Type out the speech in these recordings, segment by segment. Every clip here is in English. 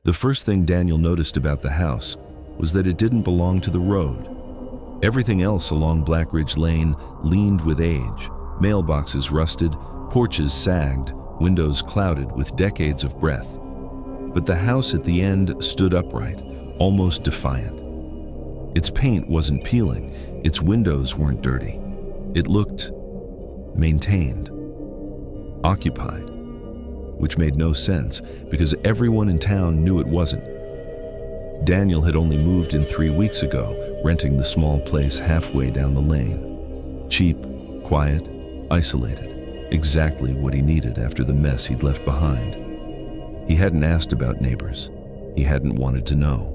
The first thing Daniel noticed about the house was that it didn't belong to the road. Everything else along Blackridge Lane leaned with age. Mailboxes rusted, porches sagged, windows clouded with decades of breath. But the house at the end stood upright, almost defiant. Its paint wasn't peeling, its windows weren't dirty. It looked maintained, occupied, which made no sense because everyone in town knew it wasn't. Daniel had only moved in 3 weeks ago, renting the small place halfway down the lane. Cheap, quiet, isolated, exactly what he needed after the mess he'd left behind. He hadn't asked about neighbors. He hadn't wanted to know.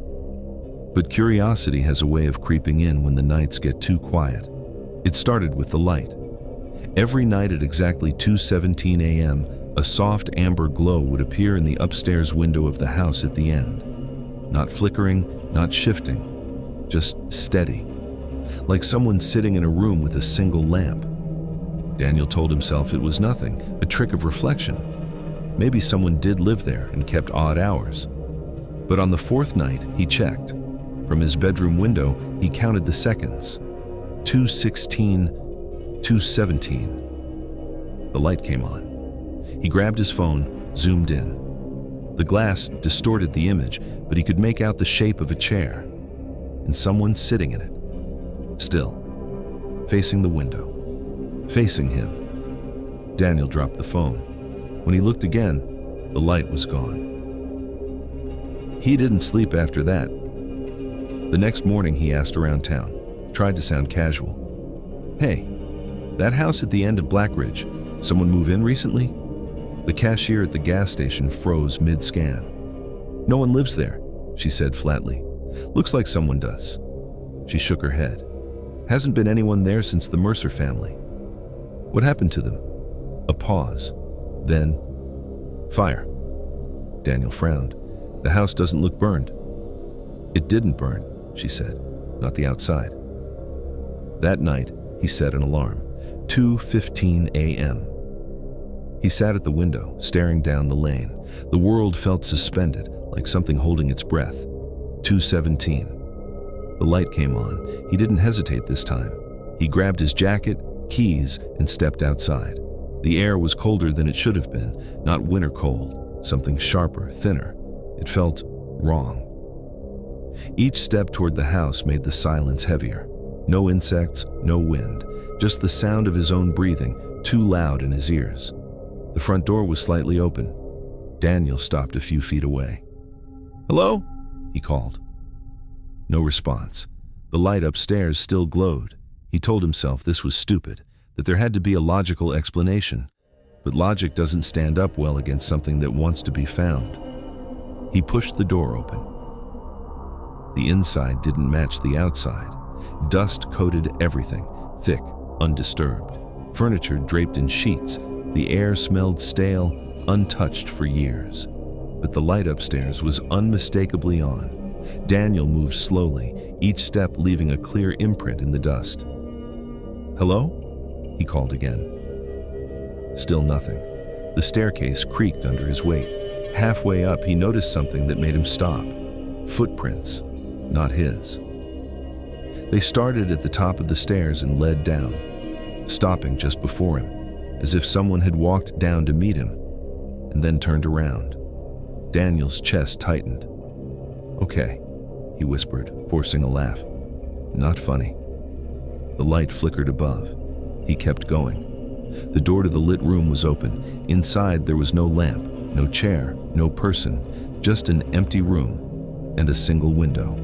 But curiosity has a way of creeping in when the nights get too quiet. It started with the light. Every night at exactly 2:17 a.m., a soft amber glow would appear in the upstairs window of the house at the end. Not flickering, not shifting, just steady, like someone sitting in a room with a single lamp. Daniel told himself it was nothing, a trick of reflection. Maybe someone did live there and kept odd hours. But on the fourth night, he checked. From his bedroom window, he counted the seconds. 2:16, 2:17. The light came on. He grabbed his phone, zoomed in. The glass distorted the image, but he could make out the shape of a chair and someone sitting in it. Still, facing the window, facing him. Daniel dropped the phone. When he looked again, the light was gone. He didn't sleep after that. The next morning he asked around town, tried to sound casual. "Hey, that house at the end of Blackridge, someone move in recently?" The cashier at the gas station froze mid-scan. "No one lives there," she said flatly. "Looks like someone does." She shook her head. "Hasn't been anyone there since the Mercer family." "What happened to them?" A pause. Then, "Fire." Daniel frowned. "The house doesn't look burned." "It didn't burn," she said. "Not the outside." That night, he set an alarm. 2:15 a.m. He sat at the window, staring down the lane. The world felt suspended, like something holding its breath. 2:17. The light came on. He didn't hesitate this time. He grabbed his jacket, keys, and stepped outside. The air was colder than it should have been, not winter cold, something sharper, thinner. It felt wrong. Each step toward the house made the silence heavier. No insects, no wind, just the sound of his own breathing, too loud in his ears. The front door was slightly open. Daniel stopped a few feet away. "Hello?" he called. No response. The light upstairs still glowed. He told himself this was stupid, that there had to be a logical explanation. But logic doesn't stand up well against something that wants to be found. He pushed the door open. The inside didn't match the outside. Dust coated everything, thick, undisturbed. Furniture draped in sheets. The air smelled stale, untouched for years. But the light upstairs was unmistakably on. Daniel moved slowly, each step leaving a clear imprint in the dust. "Hello?" he called again. Still nothing. The staircase creaked under his weight. Halfway up, he noticed something that made him stop. Footprints, not his. They started at the top of the stairs and led down, stopping just before him, as if someone had walked down to meet him, and then turned around. Daniel's chest tightened. "Okay," he whispered, forcing a laugh. "Not funny." The light flickered above. He kept going. The door to the lit room was open. Inside there was no lamp, no chair, no person, just an empty room and a single window.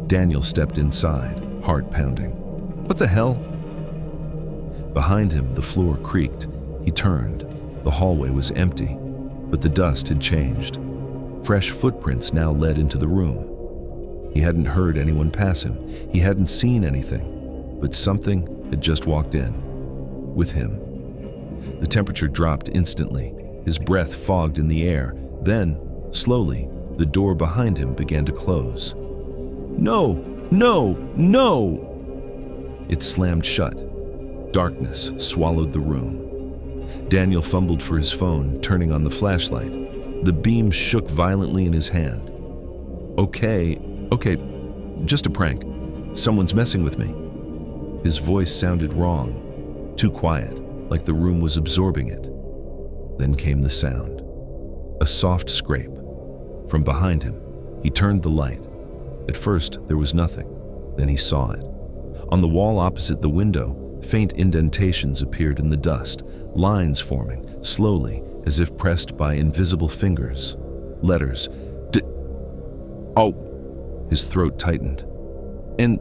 Daniel stepped inside, heart pounding. "What the hell?" Behind him, the floor creaked. He turned. The hallway was empty, but the dust had changed. Fresh footprints now led into the room. He hadn't heard anyone pass him. He hadn't seen anything, but something had just walked in. With him. The temperature dropped instantly. His breath fogged in the air. Then, slowly, the door behind him began to close. "No! No! No!" It slammed shut. Darkness swallowed the room. Daniel fumbled for his phone, turning on the flashlight. The beam shook violently in his hand. Okay, just a prank. Someone's messing with me. His voice sounded wrong, too quiet, like the room was absorbing it. Then came the sound. A soft scrape. From behind him, he turned the light. At first, there was nothing. Then he saw it. On the wall opposite the window, faint indentations appeared in the dust, lines forming, slowly, as if pressed by invisible fingers. Letters. Oh! His throat tightened. And...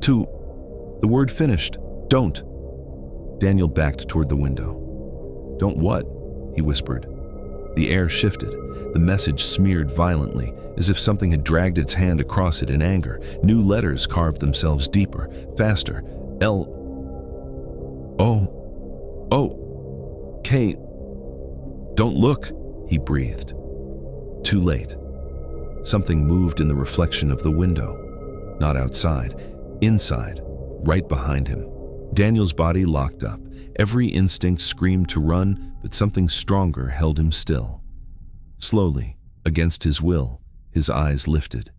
to... The word finished. Don't. Daniel backed toward the window. Don't what? He whispered. The air shifted. The message smeared violently, as if something had dragged its hand across it in anger. New letters carved themselves deeper, faster. L... O... K... Don't look, he breathed. Too late. Something moved in the reflection of the window. Not outside, inside, right behind him. Daniel's body locked up. Every instinct screamed to run, but something stronger held him still. Slowly, against his will, his eyes lifted.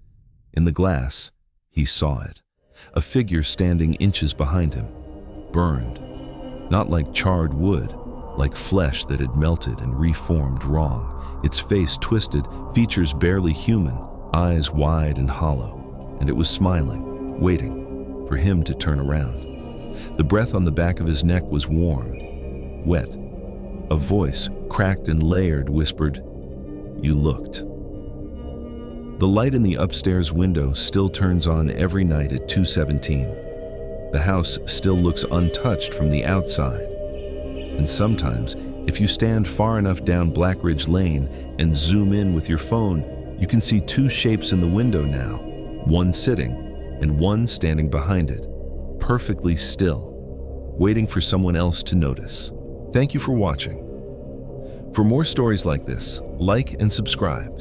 In the glass, he saw it. A figure standing inches behind him. Burned. Not like charred wood, like flesh that had melted and reformed wrong. Its face twisted, features barely human, eyes wide and hollow. And it was smiling, waiting for him to turn around. The breath on the back of his neck was warm, wet. A voice, cracked and layered, whispered, "You looked." The light in the upstairs window still turns on every night at 2:17. The house still looks untouched from the outside. And sometimes, if you stand far enough down Blackridge Lane and zoom in with your phone, you can see two shapes in the window now, one sitting and one standing behind it, perfectly still, waiting for someone else to notice. Thank you for watching. For more stories like this, like and subscribe.